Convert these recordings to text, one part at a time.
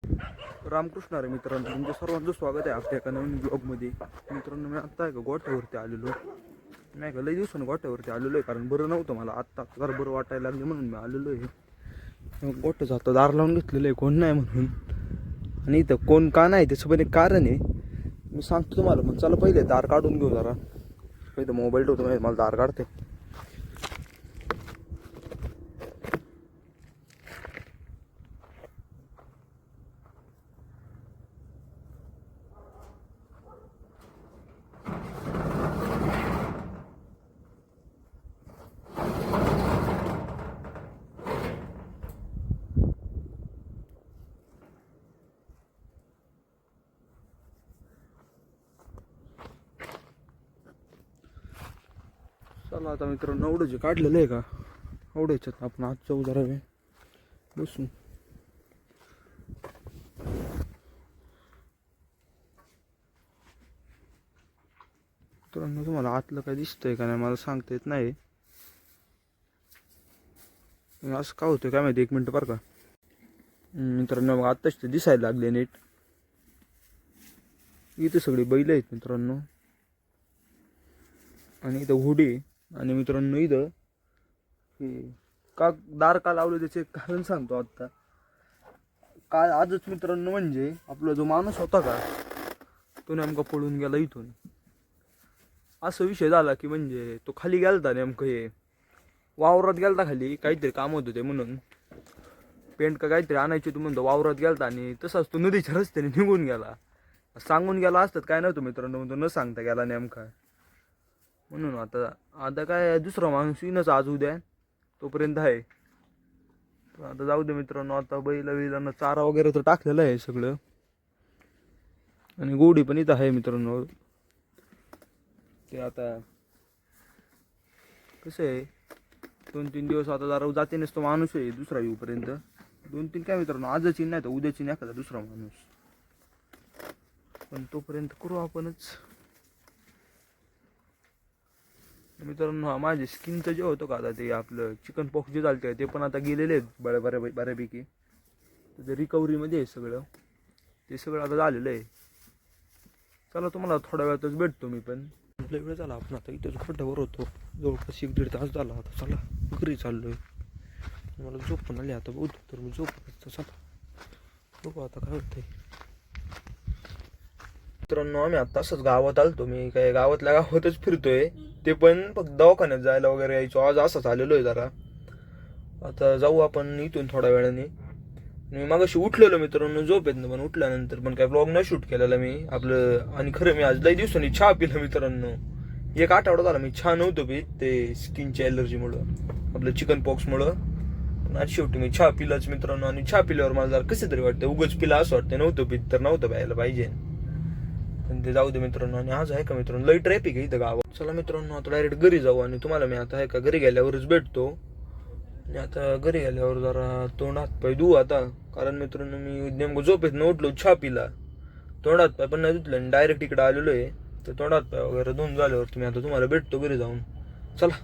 रामकृष्ण रे मित्रांनो, तुमच्या सर्वांचं स्वागत आहे आपल्या एका नवीन ब्लॉगमध्ये. मित्रांनो, मी आत्ता आहे का गोठ्यावरती आलेलो नाही का, लई दिवसानं गोठ्यावरती आलेलो आहे. कारण बरं नव्हतं मला, आत्ता जरा बरं वाटायला लागलं म्हणून मी आलेलो आहे. गोठ्याचं आता दार लावून घेतलेलं आहे, कोण नाही म्हणून. आणि इथं कोण का नाही त्याचं पण एक कारण आहे, मी सांगतो तुम्हाला. मग चला पहिले दार काढून घेऊ जरा. इथं मोबाईल ठेवतो, मला दार काढते. चला आता मित्रांनो, एवढं जे काढलेलं आहे का, एवढं याच्यात आपण आज जाऊ जरा वेळ बसू. मित्रांनो, तुम्हाला आतलं काय दिसतंय का नाही मला सांगता येत नाही. असं का होतं काय माहिती. एक मिनटं बरं का मित्रांनो, मग आत्ताच ते दिसायला लागले नीट. इथं सगळी बैल आहेत मित्रांनो, आणि इथं हुडी. आणि मित्रांनो, इथं हे का दार का लावलं त्याचे कारण सांगतो आत्ता. काल आजच मित्रांनो, म्हणजे आपला जो माणूस होता का, तो नेमका पळून गेला इथून. असा विषय झाला की म्हणजे तो खाली गेलता, नेमकं हे वावरात गेलता खाली, काहीतरी काम होतं ते म्हणून. पेंट का काहीतरी आणायची तू म्हणतो, वावरात गेलता. आणि तसाच तो नदीच्या रस्त्याने निघून गेला. सांगून गेला असतात काय नव्हतं मित्रांनो, तो न सांगता गेला नेमका. म्हणून आता काय दुसरा माणूस येईनच आज उद्या, तोपर्यंत आहे. आता जाऊ दे मित्रांनो. आता बैलांना चारा वगैरे तर टाकलेलं आहे सगळं. आणि गोडी पण इथं आहे मित्रांनो. ते आता कसं आहे, 2-3 दिवस आता जरा जाते नसतो माणूस आहे दुसरा येऊपर्यंत. 2-3 काय मित्रांनो, आजच येईन नाही तर उद्याची नाही एखादा दुसरा माणूस. पण तोपर्यंत करू आपणच. मित्रांनो, माझे स्किनचं जे होतं का आता, ते आपलं चिकन पॉक्स जे चालतं ते पण आता गेलेले आहेत बऱ्यापैकी. ते रिकव्हरीमध्ये आहे सगळं, ते सगळं आता झालेलं आहे. चला, तुम्हाला थोड्या वेळातच भेटतो मी. पण आपल्या वेळ झाला, आपण आता इथंच खोट्यावर होतो. जवळपास 1-1.5 तास झाला. आता चला घरी चाललोय. मला झोप पण आली आता बहुत, तर मी झोप. चला बघू आता काय होतंय. मित्रांनो, आम्ही आता असंच गावात आलतो. मी काय गावातल्या गावातच फिरतोय, ते पण फक्त दवाखान्यात जायला वगैरे यायचो. आज असंच आलेलो आहे जरा. आता जाऊ आपण इथून थोड्या वेळाने. मी मागाशी उठलेलो मित्रांनो झोपेत ना, पण उठल्यानंतर पण काय ब्लॉग नाही शूट केलेला मी आपलं. आणि खरं मी आज लई दिवसांनी चहा पिला मित्रांनो. 1 आठवडा झाला मी चहा नव्हतो पीत, ते स्किनच्या ॲलर्जीमुळं, आपलं चिकन पॉक्समुळं. पण आज शेवटी मी चहा पिलाच मित्रांनो. आणि चहा पिल्यावर मला जरा कसं तरी वाटतं, उगच पिला असं वाटतं. नव्हतं पीत तर नव्हतं प्यायला पाहिजे. पण ते जाऊ दे मित्रांनो. आणि आज आहे का मित्रांनो, लई ट्रॅफिक आहे इथं गावात. चला मित्रांनो, आता डायरेक्ट घरी जाऊ. आणि तुम्हाला मी आता आहे का घरी गेल्यावरच भेटतो. आणि आता घरी गेल्यावर जरा तोंड हात पाय धुवू आता. कारण मित्रांनो, मी नेमकं झोपेत न उठलो, चहा पिला, तोंड हात पाय पण नाही धुतलं आणि डायरेक्ट इकडे आलेलो आहे. तर तोंड हात पाय वगैरे धुवून झाल्यावर तुम्ही आता तुम्हाला भेटतो घरी जाऊन. चला.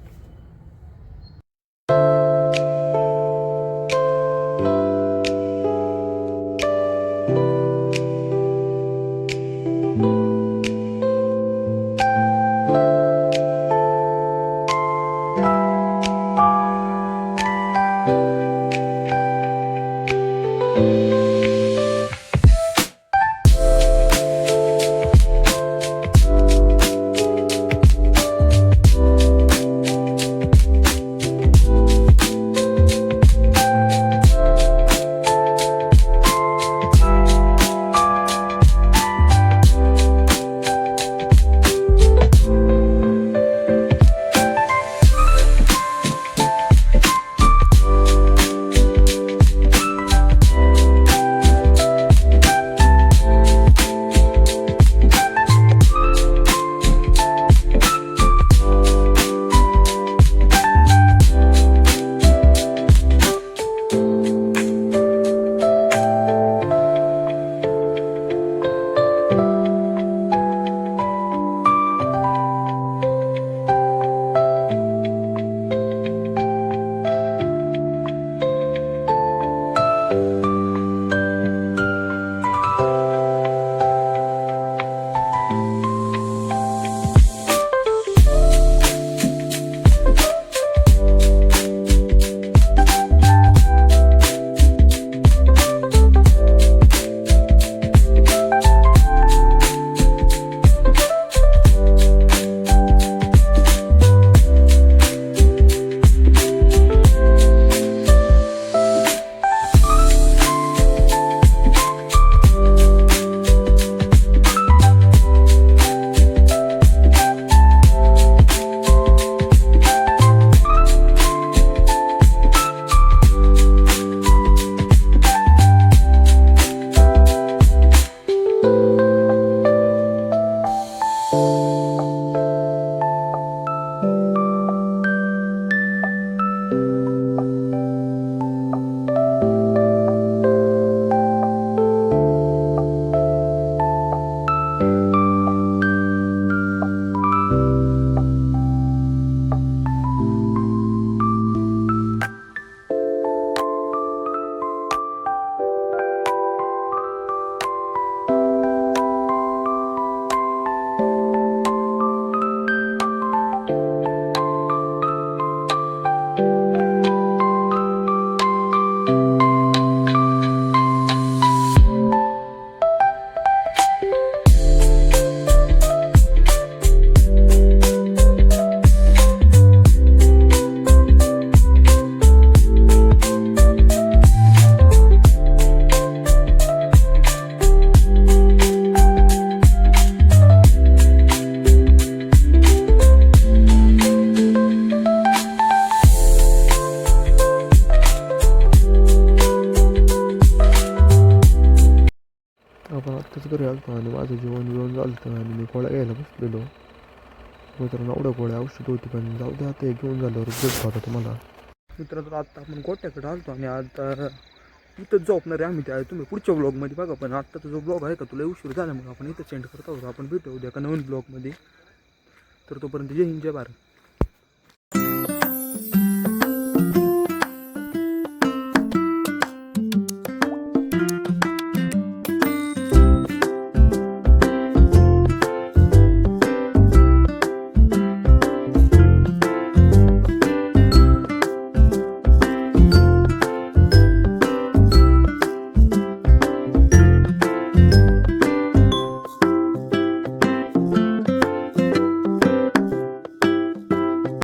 पण आत्ताच घरी आलतो आणि माझं जेवण बिवण झालं होतं आणि मी गोळ्या घ्यायला बसलेलो. मित्रांनो एवढ्या गोळ्या औषध होती पण जाऊ दे आता घेऊन झाल्यावर भेटतो आता तुम्हाला. मित्रांनो आत्ता आपण गोट्याकडे आलतो आणि आता इथंच झोपणार आहे आम्ही. त्या तुम्ही पुढच्या ब्लॉगमध्ये बघा. पण आत्ताचा जो ब्लॉग आहे का तुला उशीर झाला मग आपण इथं सेंड करतो. आपण भेटू उद्या का नवीन ब्लॉगमध्ये. तर तोपर्यंत जय हिंद जय भारत.